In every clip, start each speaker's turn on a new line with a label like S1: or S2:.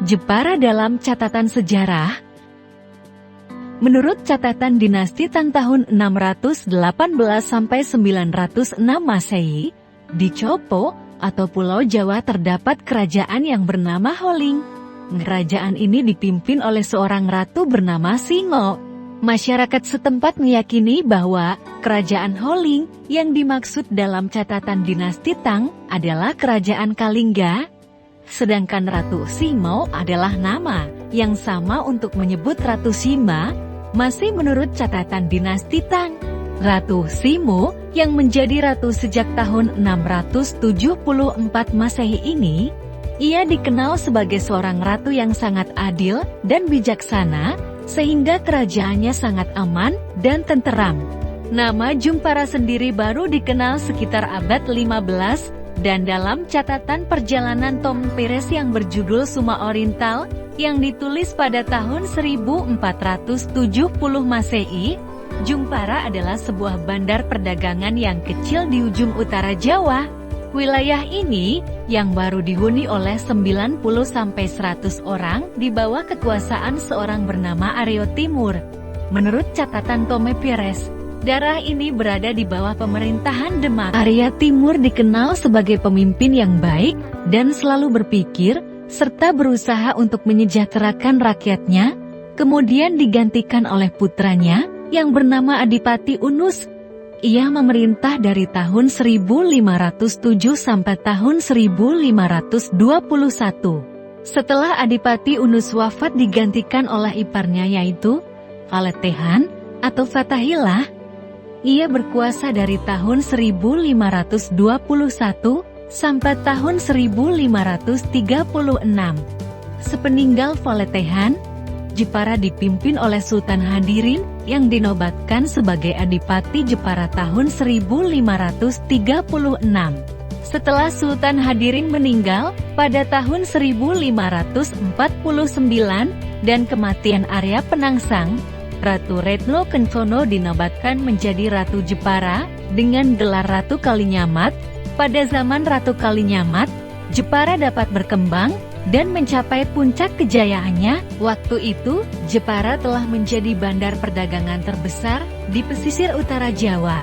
S1: Jepara dalam catatan sejarah. Menurut catatan dinasti Tang tahun 618 sampai 906 Masehi, di Copo atau Pulau Jawa terdapat kerajaan yang bernama Holing. Kerajaan ini dipimpin oleh seorang ratu bernama Singo. Masyarakat setempat meyakini bahwa kerajaan Holing yang dimaksud dalam catatan dinasti Tang adalah kerajaan Kalingga. Sedangkan Ratu Simo adalah nama yang sama untuk menyebut Ratu Sima, masih menurut catatan dinasti Tang. Ratu Simo yang menjadi ratu sejak tahun 674 Masehi ini, ia dikenal sebagai seorang ratu yang sangat adil dan bijaksana, sehingga kerajaannya sangat aman dan tenteram. Nama Jungpara sendiri baru dikenal sekitar abad 15, dan dalam catatan perjalanan Tom Pires yang berjudul Suma Oriental, yang ditulis pada tahun 1470 Masehi, Jungpara adalah sebuah bandar perdagangan yang kecil di ujung utara Jawa. Wilayah ini, yang baru dihuni oleh 90-100 orang, di bawah kekuasaan seorang bernama Aryo Timur. Menurut catatan Tome Pires, daerah ini berada di bawah pemerintahan Demak. Arya Timur dikenal sebagai pemimpin yang baik, dan selalu berpikir, serta berusaha untuk menyejahterakan rakyatnya, kemudian digantikan oleh putranya, yang bernama Adipati Unus. Ia memerintah dari tahun 1507 sampai tahun 1521. Setelah Adipati Unus wafat digantikan oleh iparnya yaitu Faletehan atau Fatahillah. Ia berkuasa dari tahun 1521 sampai tahun 1536. Sepeninggal Faletehan, Jepara dipimpin oleh Sultan Hadirin yang dinobatkan sebagai Adipati Jepara tahun 1536. Setelah Sultan Hadirin meninggal pada tahun 1549 dan kematian Arya Penangsang, Ratu Retno Kencono dinobatkan menjadi Ratu Jepara dengan gelar Ratu Kalinyamat. Pada zaman Ratu Kalinyamat, Jepara dapat berkembang dan mencapai puncak kejayaannya. Waktu itu, Jepara telah menjadi bandar perdagangan terbesar di pesisir utara Jawa.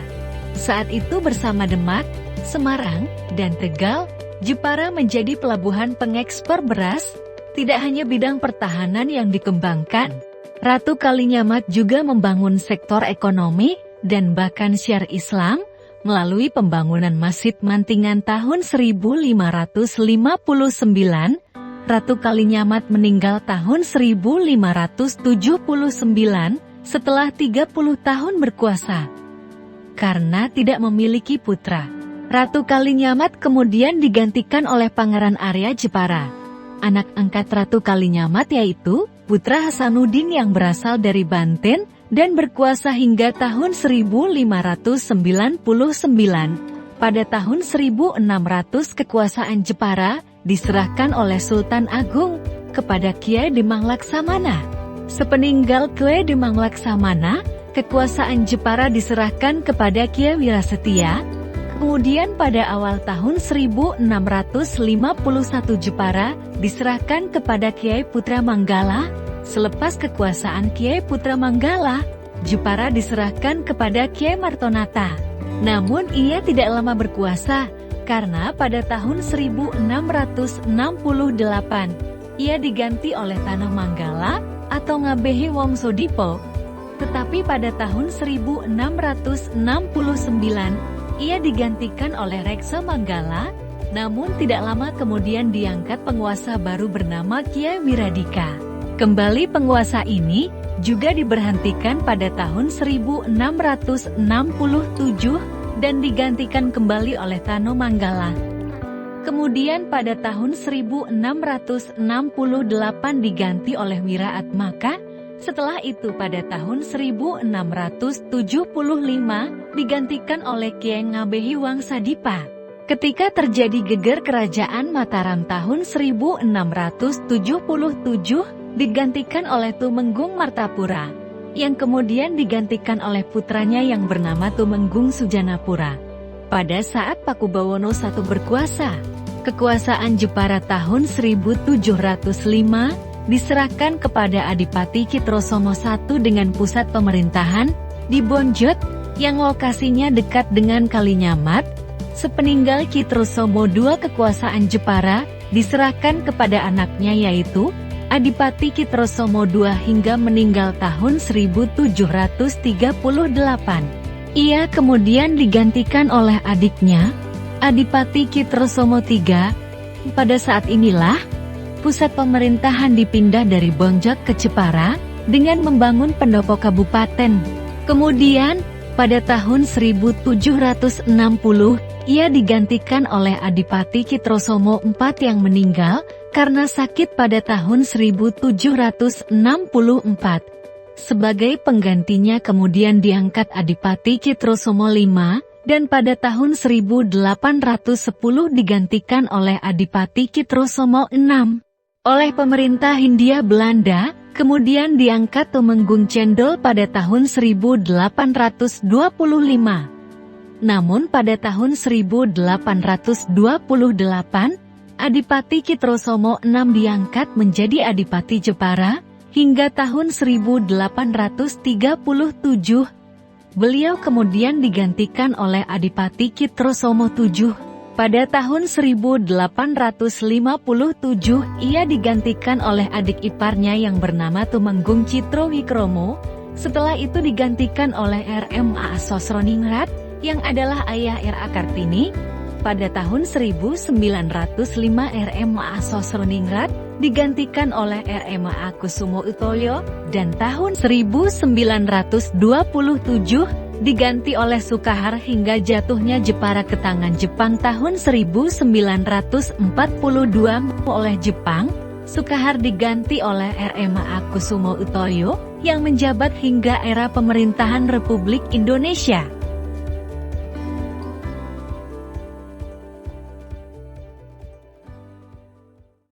S1: Saat itu bersama Demak, Semarang, dan Tegal, Jepara menjadi pelabuhan pengekspor beras. Tidak hanya bidang pertahanan yang dikembangkan, Ratu Kalinyamat juga membangun sektor ekonomi dan bahkan syiar Islam melalui pembangunan Masjid Mantingan tahun 1559. Ratu Kalinyamat meninggal tahun 1579 setelah 30 tahun berkuasa. Karena tidak memiliki putra, Ratu Kalinyamat kemudian digantikan oleh Pangeran Arya Jepara. Anak angkat Ratu Kalinyamat yaitu putra Hasanuddin yang berasal dari Banten dan berkuasa hingga tahun 1599. Pada tahun 1600 kekuasaan Jepara diserahkan oleh Sultan Agung kepada Kiai Demang Laksamana. Sepeninggal Kiai Demang Laksamana, kekuasaan Jepara diserahkan kepada Kiai Wirasetia. Kemudian pada awal tahun 1651 Jepara diserahkan kepada Kiai Putra Manggala. Selepas kekuasaan Kiai Putra Manggala, Jepara diserahkan kepada Kiai Martonata. Namun ia tidak lama berkuasa, karena pada tahun 1668, ia diganti oleh Tanah Manggala atau Ngabehi Wongsodipo. Tetapi pada tahun 1669, ia digantikan oleh Reksa Manggala, namun tidak lama kemudian diangkat penguasa baru bernama Kiai Wiradika. Kembali penguasa ini juga diberhentikan pada tahun 1667 dan digantikan kembali oleh Tano Manggala. Kemudian pada tahun 1668 diganti oleh Wiraatmaka. Setelah itu pada tahun 1675 digantikan oleh Kiai Ngabehi Wangsadipa. Ketika terjadi geger kerajaan Mataram tahun 1677, digantikan oleh Tumenggung Martapura, yang kemudian digantikan oleh putranya yang bernama Tumenggung Sujanapura. Pada saat Pakubawono I berkuasa, Kekuasaan Jepara tahun 1705 diserahkan kepada Adipati Kitrosomo I dengan pusat pemerintahan di Bonjot, yang lokasinya dekat dengan Kalinyamat. Sepeninggal Kitrosomo II, kekuasaan Jepara diserahkan kepada anaknya yaitu Adipati Kitrosomo II hingga meninggal tahun 1738. Ia kemudian digantikan oleh adiknya, Adipati Kitrosomo III. Pada saat inilah, pusat pemerintahan dipindah dari Bonjot ke Jepara dengan membangun pendopo kabupaten. Kemudian, pada tahun 1760, ia digantikan oleh Adipati Kitrosomo IV yang meninggal karena sakit pada tahun 1764. Sebagai penggantinya kemudian diangkat Adipati Kitrosomo V, dan pada tahun 1810 digantikan oleh Adipati Kitrosomo VI. Oleh pemerintah Hindia Belanda, kemudian diangkat Tumenggung Cendol pada tahun 1825. Namun pada tahun 1828, Adipati Kitrosomo VI diangkat menjadi Adipati Jepara, hingga tahun 1837. Beliau kemudian digantikan oleh Adipati Kitrosomo VII. Pada tahun 1857, ia digantikan oleh adik iparnya yang bernama Tumenggung Citrowikromo. Setelah itu digantikan oleh RMA Sosroningrat, yang adalah ayah R.A. Kartini. Pada tahun 1905 RMA Sosroningrat digantikan oleh RMA Kusumo Utoyo, dan tahun 1927 diganti oleh Sukahar hingga jatuhnya Jepara ke tangan Jepang tahun 1942 oleh Jepang. Sukahar diganti oleh RMA Kusumo Utoyo yang menjabat hingga era pemerintahan Republik Indonesia.